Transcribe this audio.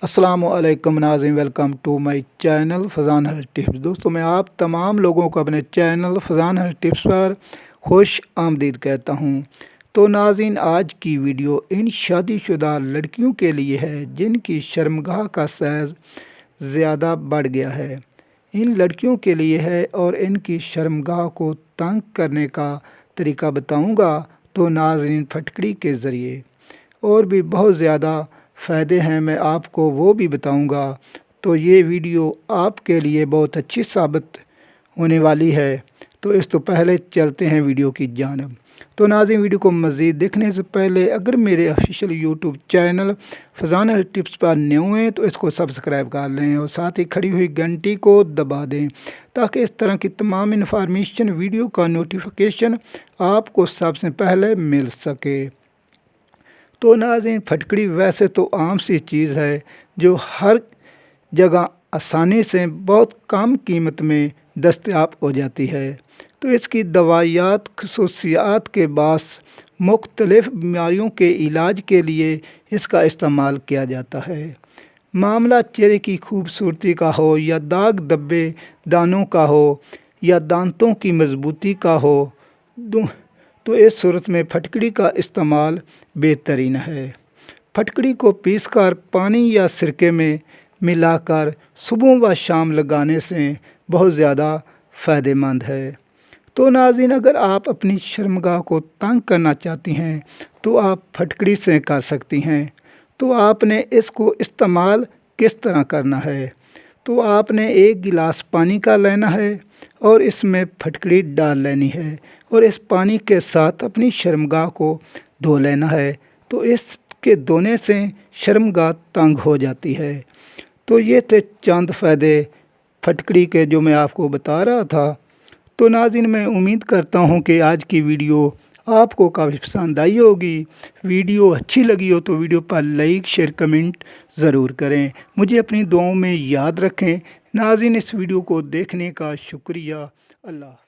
السلام علیکم ناظرین، welcome to my channel Faizan health tips. دوستوں میں آپ تمام لوگوں کو اپنے چینل فضان ہیلتھ ٹپس پر خوش آمدید کہتا ہوں۔ تو ناظرین، آج کی ویڈیو ان شادی شدہ لڑکیوں کے لیے ہے جن کی شرمگاہ کا سائز زیادہ بڑھ گیا ہے۔ ان لڑکیوں کے لیے ہے اور ان کی شرمگاہ کو تنگ کرنے کا طریقہ بتاؤں گا تو ناظرین پھٹکڑی کے ذریعے، اور بھی بہت زیادہ فائدے ہیں، میں آپ کو وہ بھی بتاؤں گا۔ تو یہ ویڈیو آپ کے لیے بہت اچھی ثابت ہونے والی ہے۔ تو اس تو پہلے چلتے ہیں ویڈیو کی جانب۔ تو ناظرین، ویڈیو کو مزید دیکھنے سے پہلے اگر میرے official YouTube channel Faizan health tips پر نیو ہیں تو اس کو سبسکرائب کر لیں اور ساتھ ہی کھڑی ہوئی گھنٹی کو دبا دیں تاکہ اس طرح کی تمام انفارمیشن ویڈیو کا نوٹیفیکیشن آپ کو سب سے پہلے مل سکے۔ تو ناظرین، پھٹکڑی ویسے تو عام سی چیز ہے جو ہر جگہ آسانی سے بہت کم قیمت میں دستیاب ہو جاتی ہے۔ تو اس کی دوائیات خصوصیات کے باعث مختلف بیماریوں کے علاج کے لیے اس کا استعمال کیا جاتا ہے۔ معاملہ چہرے کی خوبصورتی کا ہو یا داغ دبے دانوں کا ہو یا دانتوں کی مضبوطی کا ہو، تو اس صورت میں پھٹکڑی کا استعمال بہترین ہے۔ پھٹکڑی کو پیس کر پانی یا سرکے میں ملا کر صبح و شام لگانے سے بہت زیادہ فائدہ مند ہے۔ تو ناظرین، اگر آپ اپنی شرمگاہ کو تنگ کرنا چاہتی ہیں تو آپ پھٹکڑی سے کر سکتی ہیں۔ تو آپ نے اس کو استعمال کس طرح کرنا ہے؟ تو آپ نے ایک گلاس پانی کا لینا ہے اور اس میں پھٹکڑی ڈال لینی ہے اور اس پانی کے ساتھ اپنی شرمگاہ کو دھو لینا ہے۔ تو اس کے دھونے سے شرمگاہ تنگ ہو جاتی ہے۔ تو یہ تھے چند فائدے پھٹکڑی کے جو میں آپ کو بتا رہا تھا۔ تو ناظرین، میں امید کرتا ہوں کہ آج کی ویڈیو آپ کو کافی پسند آئی ہوگی۔ ویڈیو اچھی لگی ہو تو ویڈیو پر لائک، شیئر، کمنٹ ضرور کریں۔ مجھے اپنی دعاؤں میں یاد رکھیں۔ ناظرین، اس ویڈیو کو دیکھنے کا شکریہ۔ اللہ